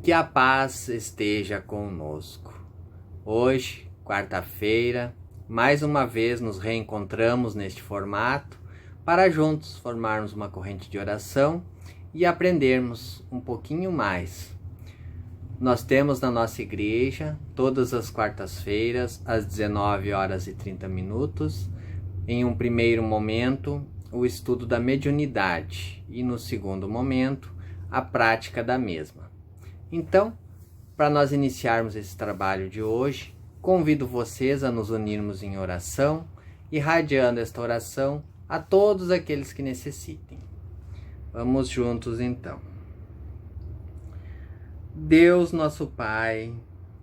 Que a paz esteja conosco. Hoje, quarta-feira, mais uma vez nos reencontramos neste formato para juntos formarmos uma corrente de oração e aprendermos um pouquinho mais. Nós temos na nossa igreja, todas as quartas-feiras, às 19 horas e 30 minutos, em um primeiro momento, o estudo da mediunidade e no segundo momento, a prática da mesma. Então, para nós iniciarmos esse trabalho de hoje, convido vocês a nos unirmos em oração, irradiando esta oração a todos aqueles que necessitem. Vamos juntos então. Deus nosso Pai,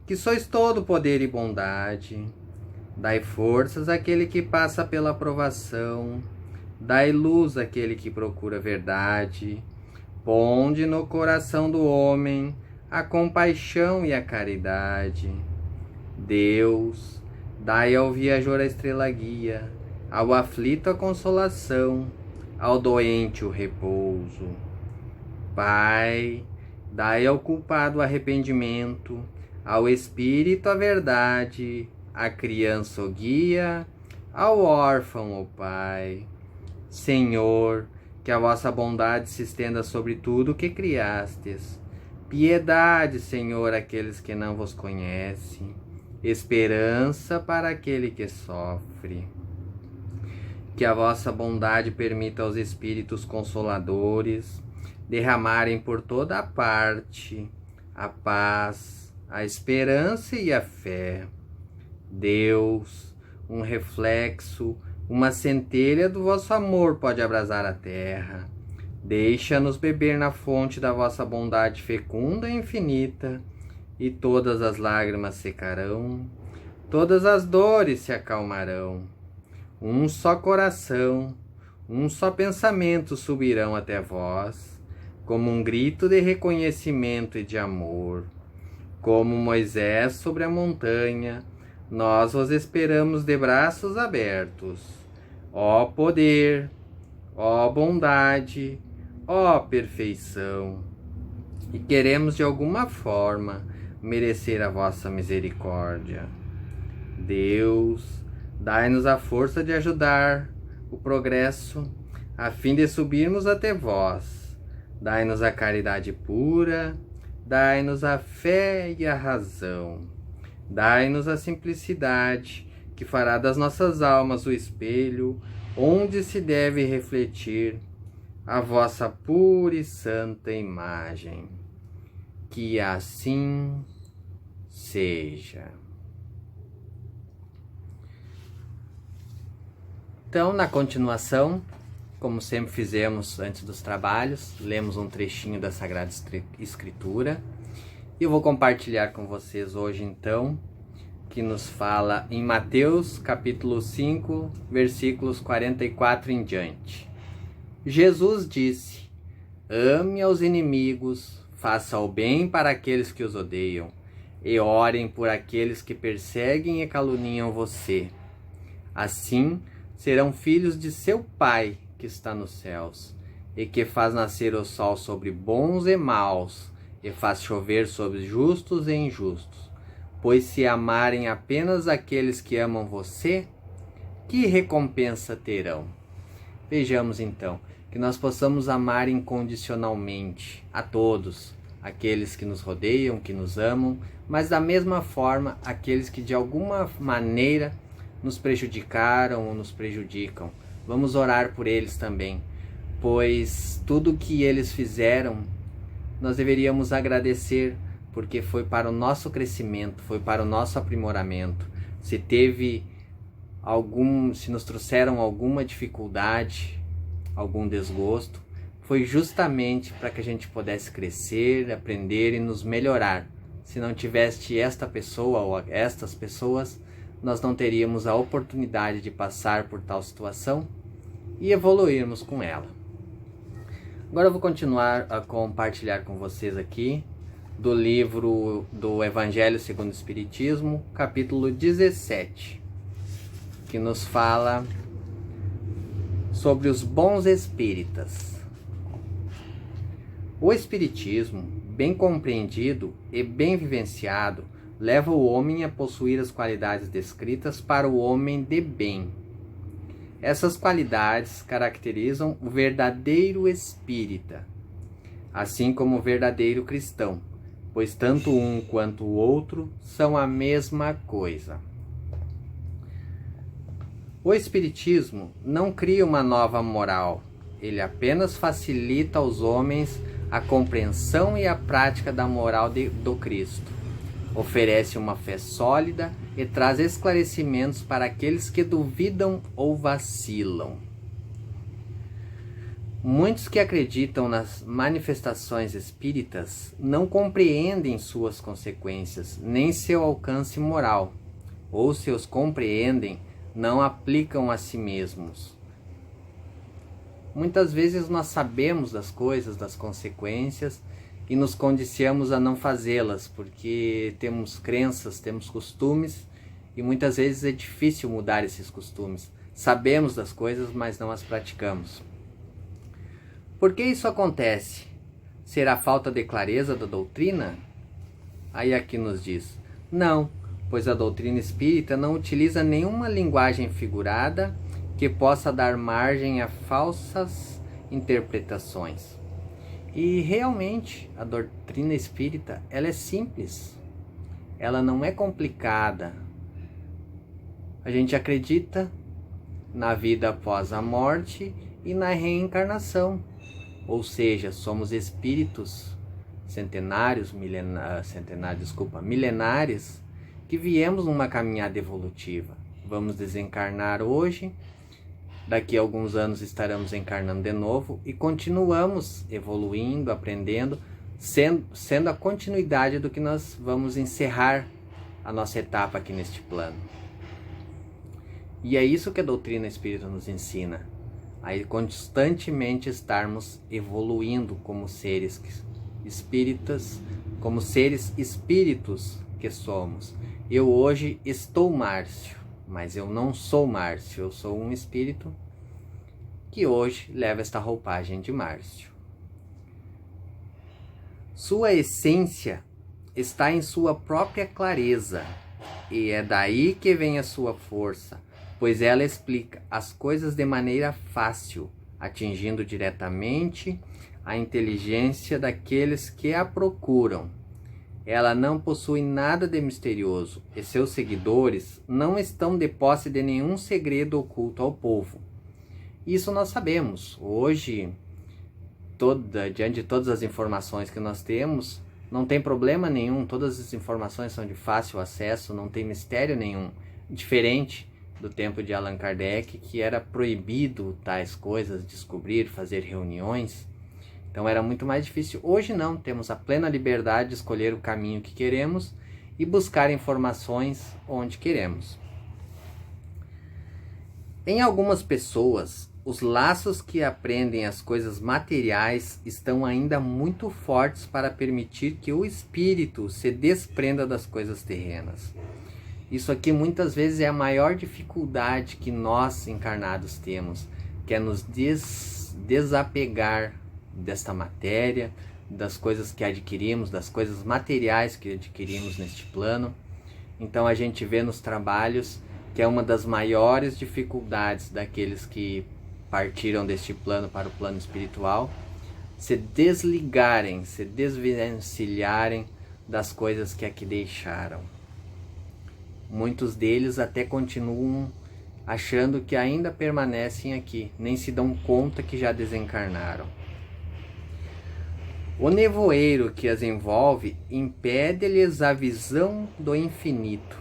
que sois todo poder e bondade, dai forças àquele que passa pela provação, dai luz àquele que procura verdade, ponde no coração do homem a compaixão e a caridade. Deus, dai ao viajor a estrela guia, ao aflito a consolação, ao doente o repouso. Pai, dai ao culpado o arrependimento, ao espírito a verdade, à criança o guia, ao órfão o Pai. Senhor, que a vossa bondade se estenda sobre tudo o que criastes. Piedade, Senhor, àqueles que não vos conhecem. Esperança para aquele que sofre. Que a vossa bondade permita aos Espíritos Consoladores derramarem por toda a parte a paz, a esperança e a fé. Deus, um reflexo, uma centelha do vosso amor pode abrasar a terra. Deixa-nos beber na fonte da vossa bondade fecunda e infinita, e todas as lágrimas secarão, todas as dores se acalmarão. Um só coração, um só pensamento subirão até vós, como um grito de reconhecimento e de amor. Como Moisés sobre a montanha, nós vos esperamos de braços abertos. Ó poder, ó bondade, ó perfeição, e queremos de alguma forma merecer a vossa misericórdia. Deus, dai-nos a força de ajudar o progresso, a fim de subirmos até vós. Dai-nos a caridade pura, dai-nos a fé e a razão. Dai-nos a simplicidade, que fará das nossas almas o espelho, onde se deve refletir a vossa pura e santa imagem. Que assim seja. Então, na continuação, como sempre fizemos antes dos trabalhos, lemos um trechinho da Sagrada Escritura. E eu vou compartilhar com vocês hoje, então, que nos fala em Mateus, capítulo 5, versículos 44 em diante. Jesus disse: ame aos inimigos, faça o bem para aqueles que os odeiam, e orem por aqueles que perseguem e caluniam você. Assim, serão filhos de seu Pai que está nos céus, e que faz nascer o sol sobre bons e maus, e faz chover sobre justos e injustos. Pois se amarem apenas aqueles que amam você, que recompensa terão? Vejamos então, que nós possamos amar incondicionalmente a todos, aqueles que nos rodeiam, que nos amam, mas da mesma forma aqueles que de alguma maneira nos prejudicaram ou nos prejudicam. Vamos orar por eles também, pois tudo que eles fizeram nós deveríamos agradecer, porque foi para o nosso crescimento, foi para o nosso aprimoramento. Se nos trouxeram alguma dificuldade, algum desgosto, foi justamente para que a gente pudesse crescer, aprender e nos melhorar. Se não tivesse esta pessoa ou estas pessoas, nós não teríamos a oportunidade de passar por tal situação e evoluirmos com ela. Agora eu vou continuar a compartilhar com vocês aqui do livro do Evangelho segundo o Espiritismo, capítulo 17, que nos fala sobre os bons espíritas. O Espiritismo bem compreendido e bem vivenciado, leva o homem a possuir as qualidades descritas para o homem de bem. Essas qualidades caracterizam o verdadeiro espírita, assim como o verdadeiro cristão, pois tanto um quanto o outro são a mesma coisa. O Espiritismo não cria uma nova moral, ele apenas facilita aos homens a compreensão e a prática da moral do Cristo. Oferece uma fé sólida e traz esclarecimentos para aqueles que duvidam ou vacilam. Muitos que acreditam nas manifestações espíritas não compreendem suas consequências, nem seu alcance moral, ou se os compreendem, não aplicam a si mesmos. Muitas vezes nós sabemos das coisas, das consequências, e nos condiciamos a não fazê-las, porque temos crenças, temos costumes, e muitas vezes é difícil mudar esses costumes. Sabemos das coisas, mas não as praticamos. Por que isso acontece? Será falta de clareza da doutrina? Aí aqui nos diz, não, pois a doutrina espírita não utiliza nenhuma linguagem figurada que possa dar margem a falsas interpretações. E realmente a doutrina espírita, ela é simples, ela não é complicada. A gente acredita na vida após a morte e na reencarnação, ou seja, somos espíritos milenares que viemos numa caminhada evolutiva. Vamos desencarnar hoje, daqui a alguns anos estaremos encarnando de novo e continuamos evoluindo, aprendendo, sendo a continuidade do que nós vamos encerrar a nossa etapa aqui neste plano. E é isso que a doutrina espírita nos ensina, a constantemente estarmos evoluindo como seres espíritas, como seres espíritos que somos. Eu hoje estou Márcio, mas eu não sou Márcio, eu sou um espírito que hoje leva esta roupagem de Márcio. Sua essência está em sua própria clareza, e é daí que vem a sua força, pois ela explica as coisas de maneira fácil, atingindo diretamente a inteligência daqueles que a procuram. Ela não possui nada de misterioso, e seus seguidores não estão de posse de nenhum segredo oculto ao povo. Isso nós sabemos. Hoje, diante de todas as informações que nós temos, não tem problema nenhum, todas as informações são de fácil acesso, não tem mistério nenhum, diferente do tempo de Allan Kardec, que era proibido tais coisas, descobrir, fazer reuniões. Então era muito mais difícil. Hoje não, temos a plena liberdade de escolher o caminho que queremos e buscar informações onde queremos. Em algumas pessoas, os laços que aprendem as coisas materiais estão ainda muito fortes para permitir que o espírito se desprenda das coisas terrenas. Isso aqui muitas vezes é a maior dificuldade que nós encarnados temos, que é nos desapegar desta matéria, das coisas que adquirimos, das coisas materiais que adquirimos neste plano. Então a gente vê nos trabalhos que é uma das maiores dificuldades daqueles que partiram deste plano para o plano espiritual, se desligarem, se desvencilharem das coisas que aqui deixaram. Muitos deles até continuam achando que ainda permanecem aqui, nem se dão conta que já desencarnaram. O nevoeiro que as envolve impede-lhes a visão do infinito.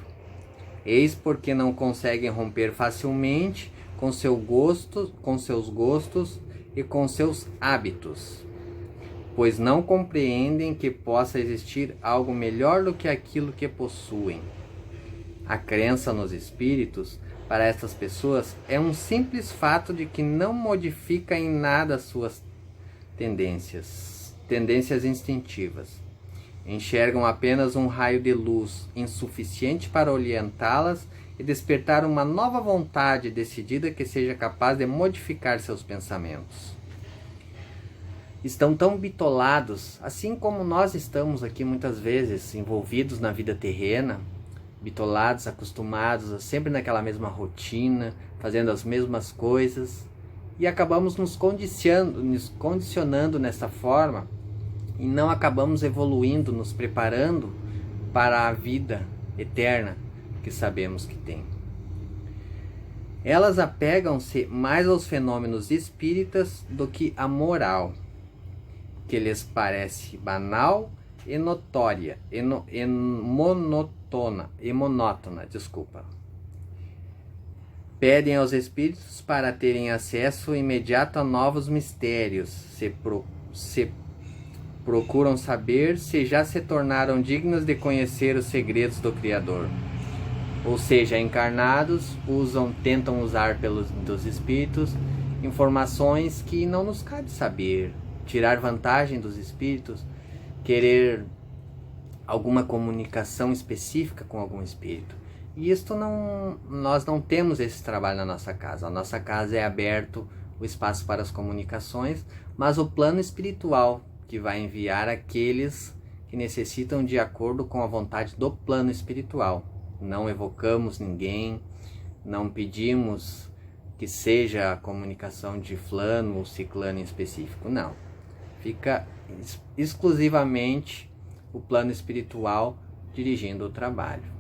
Eis porque não conseguem romper facilmente com seus gostos e com seus hábitos, pois não compreendem que possa existir algo melhor do que aquilo que possuem. A crença nos espíritos, para estas pessoas, é um simples fato de que não modifica em nada suas tendências instintivas. Enxergam apenas um raio de luz insuficiente para orientá-las e despertar uma nova vontade decidida que seja capaz de modificar seus pensamentos. estão tão bitolados, assim como nós estamos aqui muitas vezes envolvidos na vida terrena, bitolados, acostumados, sempre naquela mesma rotina, fazendo as mesmas coisas, e acabamos nos condicionando nessa forma e não acabamos evoluindo, nos preparando para a vida eterna que sabemos que tem. Elas apegam-se mais aos fenômenos espíritas do que à moral, que lhes parece banal e notória, e monótona. Pedem aos espíritos para terem acesso imediato a novos mistérios, se procuram saber se já se tornaram dignos de conhecer os segredos do Criador. Ou seja, encarnados tentam usar dos espíritos informações que não nos cabe saber, tirar vantagem dos espíritos, querer alguma comunicação específica com algum espírito. E nós não temos esse trabalho na nossa casa. A nossa casa é aberto o espaço para as comunicações, mas o plano espiritual que vai enviar aqueles que necessitam de acordo com a vontade do plano espiritual. Não evocamos ninguém, não pedimos que seja a comunicação de fulano ou ciclano em específico, não. Fica exclusivamente o plano espiritual dirigindo o trabalho.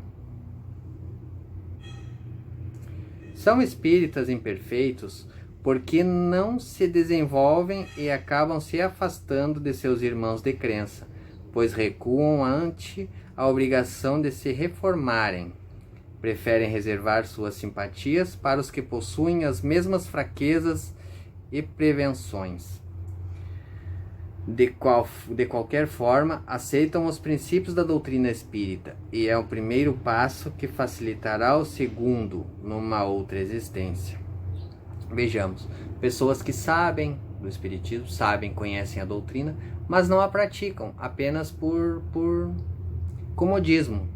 São espíritas imperfeitos porque não se desenvolvem e acabam se afastando de seus irmãos de crença, pois recuam ante a obrigação de se reformarem. Preferem reservar suas simpatias para os que possuem as mesmas fraquezas e prevenções. De qualquer forma, aceitam os princípios da doutrina espírita, e é o primeiro passo que facilitará o segundo numa outra existência. Vejamos, pessoas que sabem do espiritismo, conhecem a doutrina, mas não a praticam, apenas por comodismo,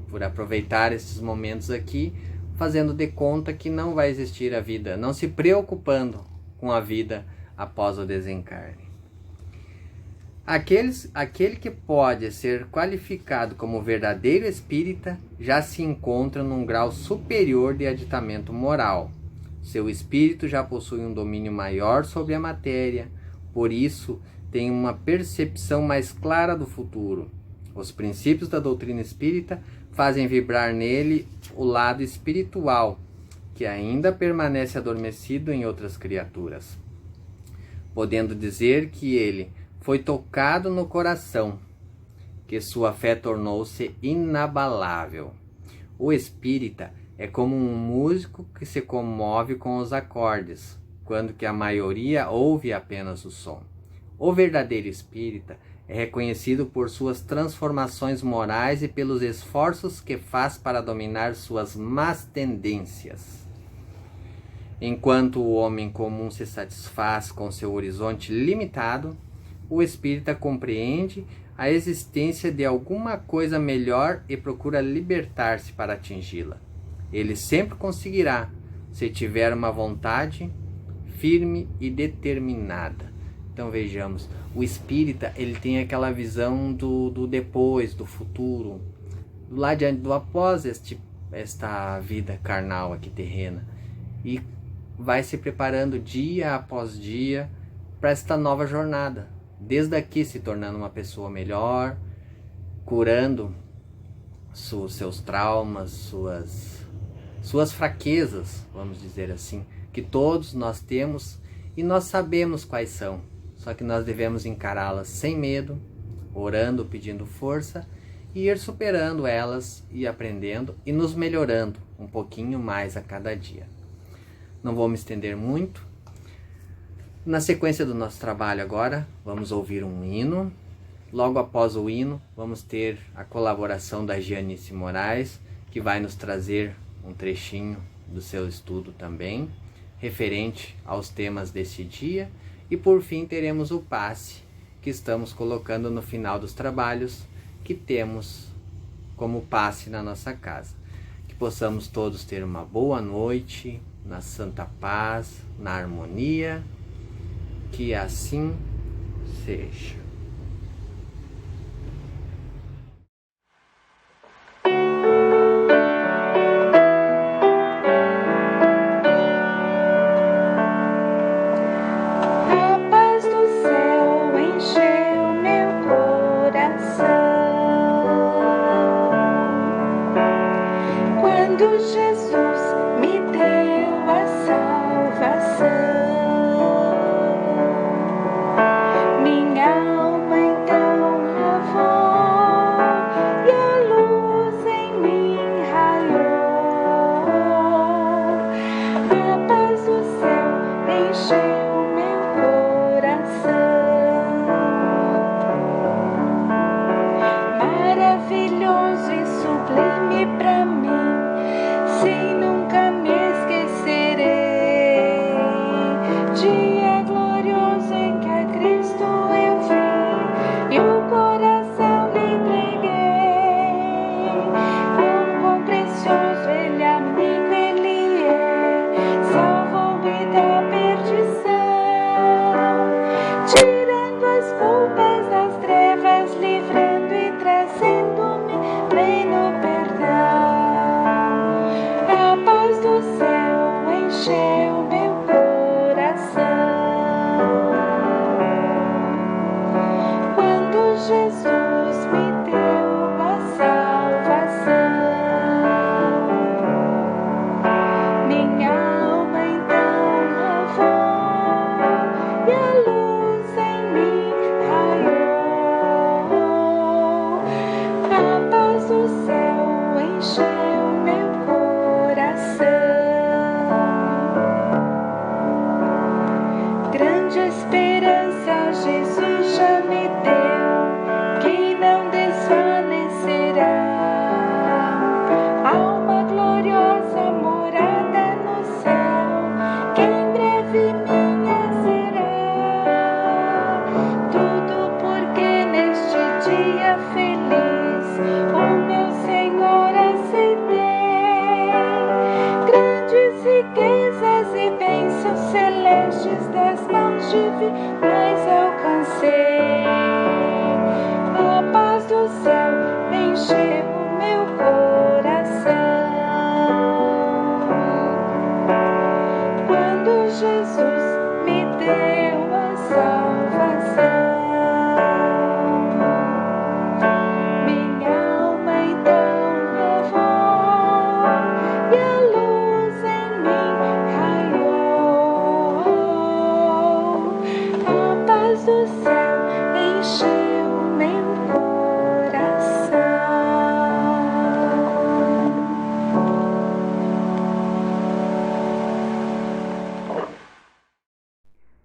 por aproveitar esses momentos aqui, fazendo de conta que não vai existir a vida, não se preocupando com a vida após o desencarne. Aquele que pode ser qualificado como verdadeiro espírita já se encontra num grau superior de aditamento moral. Seu espírito já possui um domínio maior sobre a matéria, por isso tem uma percepção mais clara do futuro. Os princípios da doutrina espírita fazem vibrar nele o lado espiritual, que ainda permanece adormecido em outras criaturas, podendo dizer que ele foi tocado no coração, que sua fé tornou-se inabalável. O espírita é como um músico que se comove com os acordes, quando que a maioria ouve apenas o som. O verdadeiro espírita é reconhecido por suas transformações morais e pelos esforços que faz para dominar suas más tendências. Enquanto o homem comum se satisfaz com seu horizonte limitado, o espírita compreende a existência de alguma coisa melhor e procura libertar-se para atingi-la. Ele sempre conseguirá, se tiver uma vontade firme e determinada. Então vejamos, o espírita ele tem aquela visão do depois, do futuro, do lá diante, do após esta vida carnal aqui terrena, e vai se preparando dia após dia para esta nova jornada, desde aqui se tornando uma pessoa melhor, curando seus traumas, suas fraquezas, vamos dizer assim, que todos nós temos e nós sabemos quais são, só que nós devemos encará-las sem medo, orando, pedindo força e ir superando elas e aprendendo e nos melhorando um pouquinho mais a cada dia. Não vou me estender muito. Na sequência do nosso trabalho agora, vamos ouvir um hino. Logo após o hino, vamos ter a colaboração da Gianice Moraes, que vai nos trazer um trechinho do seu estudo também, referente aos temas desse dia. E por fim teremos o passe, que estamos colocando no final dos trabalhos, que temos como passe na nossa casa. Que possamos todos ter uma boa noite, na santa paz, na harmonia, que assim seja.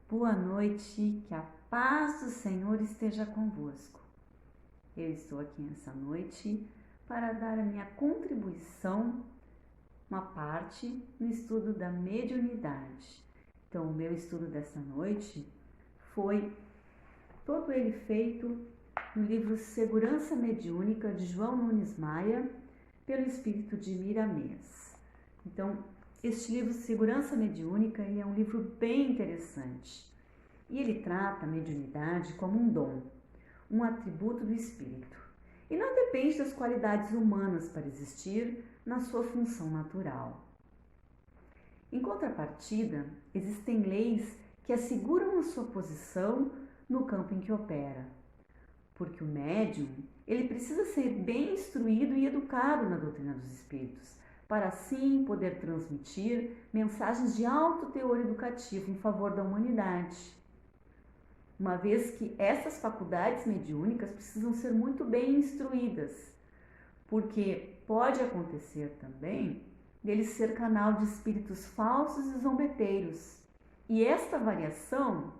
Boa noite, que a paz do Senhor esteja convosco. Eu estou aqui nessa noite para dar a minha contribuição, uma parte no estudo da mediunidade. Então, o meu estudo dessa noite foi todo ele feito no livro Segurança Mediúnica, de João Nunes Maia, pelo espírito de Miramês. Então, este livro Segurança Mediúnica, ele é um livro bem interessante e ele trata a mediunidade como um dom, um atributo do espírito e não depende das qualidades humanas para existir na sua função natural. Em contrapartida, existem leis que asseguram a sua posição no campo em que opera, porque o médium ele precisa ser bem instruído e educado na doutrina dos espíritos, para assim poder transmitir mensagens de alto teor educativo em favor da humanidade. Uma vez que essas faculdades mediúnicas precisam ser muito bem instruídas, porque pode acontecer também dele ser canal de espíritos falsos e zombeteiros. E esta variação,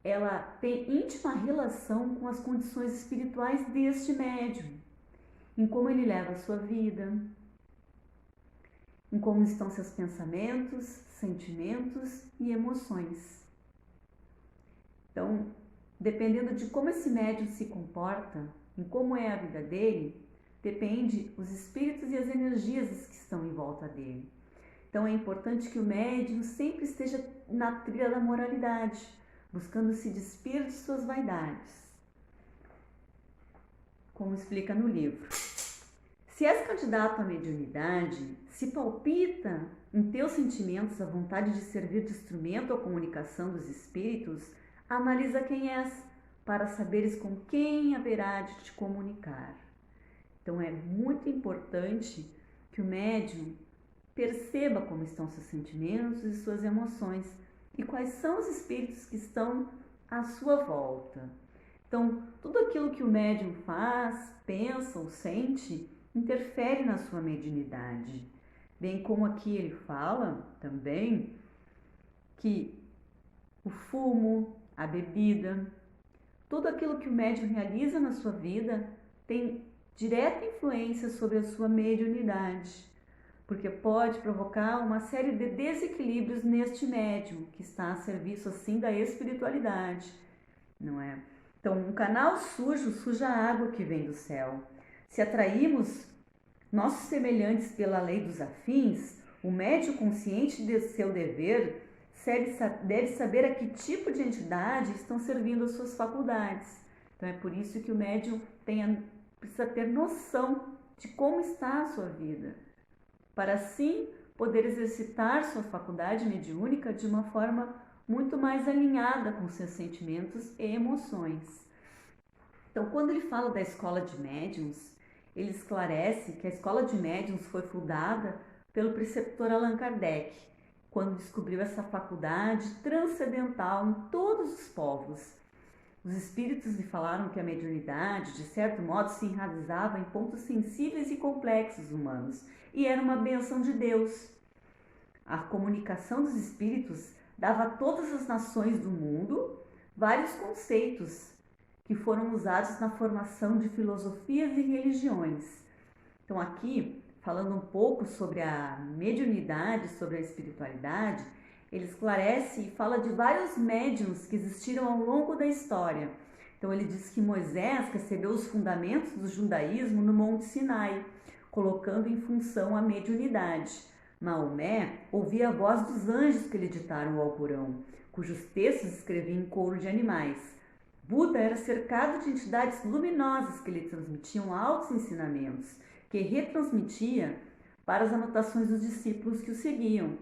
ela tem íntima relação com as condições espirituais deste médium, em como ele leva a sua vida, em como estão seus pensamentos, sentimentos e emoções. Então, dependendo de como esse médium se comporta, em como é a vida dele, depende os espíritos e as energias que estão em volta dele. Então, é importante que o médium sempre esteja na trilha da moralidade, buscando se despir de suas vaidades, como explica no livro. Se és candidato à mediunidade, se palpita em teus sentimentos a vontade de servir de instrumento à comunicação dos espíritos, analisa quem és, para saberes com quem haverá de te comunicar. Então é muito importante que o médium perceba como estão seus sentimentos e suas emoções e quais são os espíritos que estão à sua volta. Então, tudo aquilo que o médium faz, pensa ou sente interfere na sua mediunidade. Bem como aqui ele fala também que o fumo, a bebida, tudo aquilo que o médium realiza na sua vida tem direta influência sobre a sua mediunidade, porque pode provocar uma série de desequilíbrios neste médium que está a serviço assim da espiritualidade, não é? Então, um canal sujo suja a água que vem do céu. Se atraímos nossos semelhantes pela lei dos afins, o médium consciente de seu dever deve saber a que tipo de entidade estão servindo as suas faculdades. Então é por isso que o médium precisa ter noção de como está a sua vida, para assim poder exercitar sua faculdade mediúnica de uma forma muito mais alinhada com seus sentimentos e emoções. Então, quando ele fala da escola de médiuns, ele esclarece que a escola de médiuns foi fundada pelo preceptor Allan Kardec, quando descobriu essa faculdade transcendental em todos os povos. Os espíritos lhe falaram que a mediunidade, de certo modo, se enraizava em pontos sensíveis e complexos humanos e era uma bênção de Deus. A comunicação dos espíritos dava a todas as nações do mundo vários conceitos que foram usados na formação de filosofias e religiões. Então aqui, falando um pouco sobre a mediunidade, sobre a espiritualidade, ele esclarece e fala de vários médiuns que existiram ao longo da história. Então ele diz que Moisés recebeu os fundamentos do judaísmo no Monte Sinai, colocando em função a mediunidade. Maomé ouvia a voz dos anjos que lhe ditaram o Alcorão, cujos textos escrevia em couro de animais. Buda era cercado de entidades luminosas que lhe transmitiam altos ensinamentos, que retransmitia para as anotações dos discípulos que o seguiam.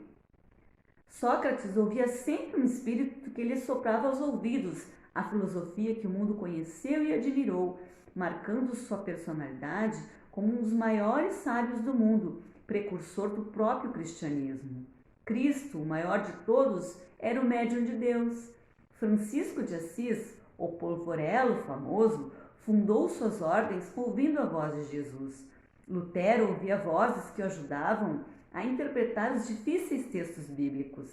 Sócrates ouvia sempre um espírito que lhe soprava aos ouvidos a filosofia que o mundo conheceu e admirou, marcando sua personalidade como um dos maiores sábios do mundo, precursor do próprio cristianismo. Cristo, o maior de todos, era o médium de Deus. Francisco de Assis, o polvorelo famoso, fundou suas ordens ouvindo a voz de Jesus. Lutero ouvia vozes que o ajudavam a interpretar os difíceis textos bíblicos.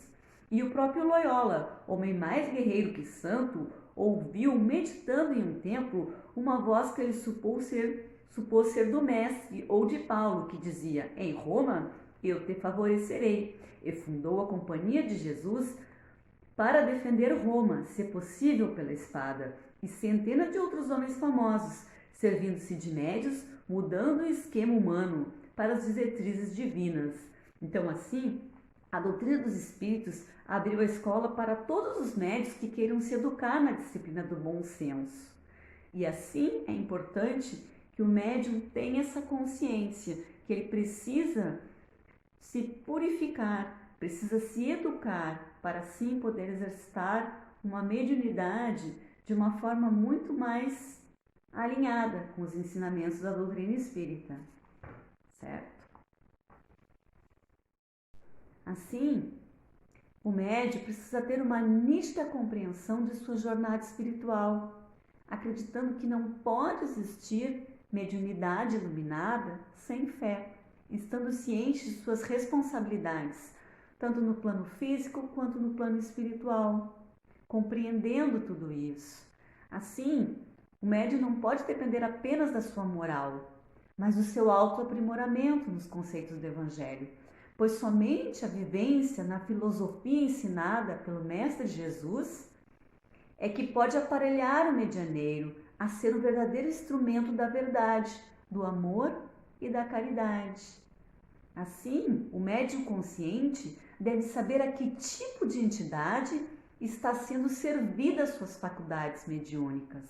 E o próprio Loyola, homem mais guerreiro que santo, ouviu, meditando em um templo, uma voz que ele supôs ser do mestre ou de Paulo, que dizia: em Roma eu te favorecerei, e fundou a Companhia de Jesus para defender Roma, se possível pela espada, e centenas de outros homens famosos, servindo-se de médios, mudando o esquema humano para as diretrizes divinas. Então, assim, a doutrina dos espíritos abriu a escola para todos os médios que queiram se educar na disciplina do bom senso. E assim é importante que o médium tenha essa consciência, que ele precisa se purificar, precisa se educar, para assim poder exercitar uma mediunidade de uma forma muito mais alinhada com os ensinamentos da doutrina espírita, certo? Assim, o médium precisa ter uma nítida compreensão de sua jornada espiritual, acreditando que não pode existir mediunidade iluminada sem fé, estando ciente de suas responsabilidades, tanto no plano físico quanto no plano espiritual, compreendendo tudo isso. Assim, o médium não pode depender apenas da sua moral, mas do seu autoaprimoramento nos conceitos do Evangelho, pois somente a vivência na filosofia ensinada pelo Mestre Jesus é que pode aparelhar o medianeiro a ser o verdadeiro instrumento da verdade, do amor e da caridade. Assim, o médium consciente deve saber a que tipo de entidade está sendo servida às suas faculdades mediúnicas.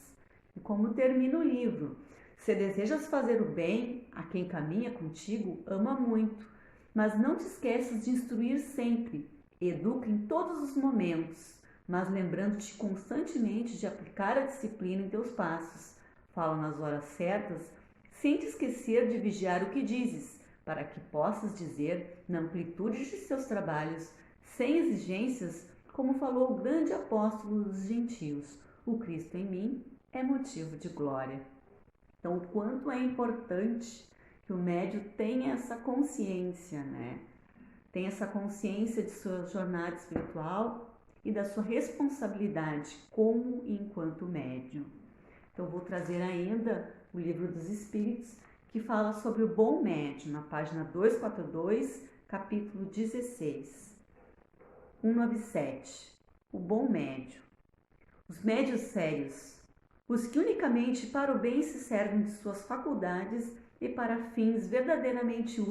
E como termina o livro, se desejas fazer o bem a quem caminha contigo, ama muito, mas não te esqueças de instruir sempre, educa em todos os momentos, mas lembrando-te constantemente de aplicar a disciplina em teus passos. Fala nas horas certas, sem te esquecer de vigiar o que dizes, para que possas dizer, na amplitude de seus trabalhos, sem exigências, como falou o grande apóstolo dos gentios: o Cristo em mim é motivo de glória. Então, o quanto é importante que o médium tenha essa consciência, né? Tenha essa consciência de sua jornada espiritual e da sua responsabilidade como e enquanto médium. Então, vou trazer ainda o Livro dos Espíritos, que fala sobre o bom médium, na página 242, capítulo 16. 197. O bom médium. Os médios sérios, os que unicamente para o bem se servem de suas faculdades e para fins verdadeiramente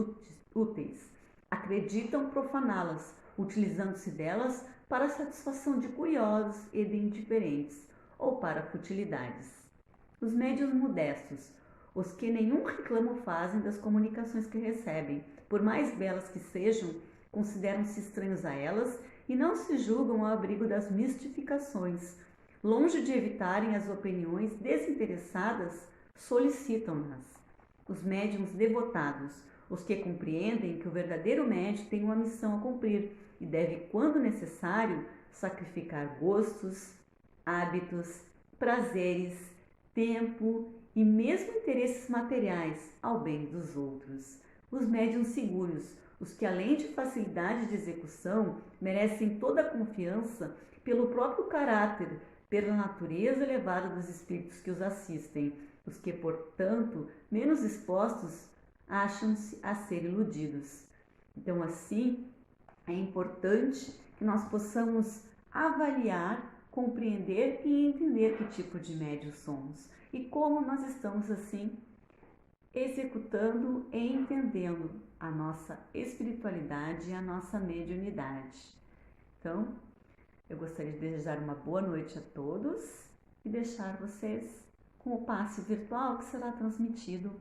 úteis, acreditam profaná-las, utilizando-se delas para a satisfação de curiosos e de indiferentes, ou para futilidades. Os médios modestos, os que nenhum reclamo fazem das comunicações que recebem, por mais belas que sejam, consideram-se estranhos a elas e não se julgam ao abrigo das mistificações. Longe de evitarem as opiniões desinteressadas, solicitam-nas. Os médiuns devotados, os que compreendem que o verdadeiro médium tem uma missão a cumprir e deve, quando necessário, sacrificar gostos, hábitos, prazeres, tempo e mesmo interesses materiais ao bem dos outros. Os médiuns seguros, os que além de facilidade de execução, merecem toda a confiança pelo próprio caráter, pela natureza elevada dos espíritos que os assistem, os que, portanto, menos expostos, acham-se a ser iludidos. Então, assim, é importante que nós possamos avaliar, compreender e entender que tipo de médium somos e como nós estamos, assim, executando e entendendo a nossa espiritualidade e a nossa mediunidade. Então, eu gostaria de desejar uma boa noite a todos e deixar vocês com o passe virtual que será transmitido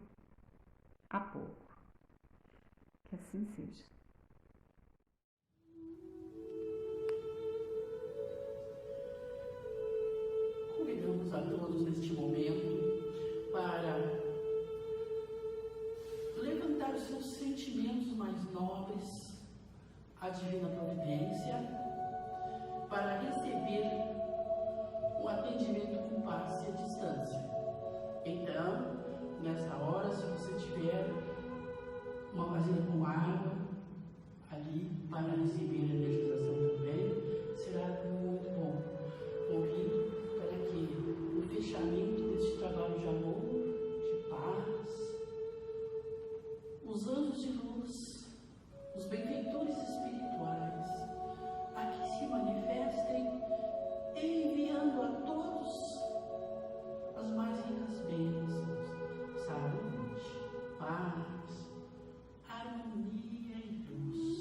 há pouco. Que assim seja. Convidamos a todos neste momento para levantar os seus sentimentos mais nobres à Divina Providência, para receber um atendimento com passe à distância. Então, nessa hora, se você tiver uma vasilha com água ali para receber a energização também, será muito bom. Convido para que no fechamento deste trabalho de amor, de paz, os anjos de luz, os benfeitores espirituais, aqui se manifestem, enviando a todos as mais ricas bênçãos, saúde, paz, harmonia e luz.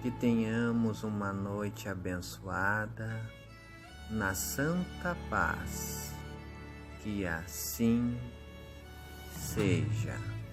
que tenhamos uma noite abençoada na santa paz. Que assim seja.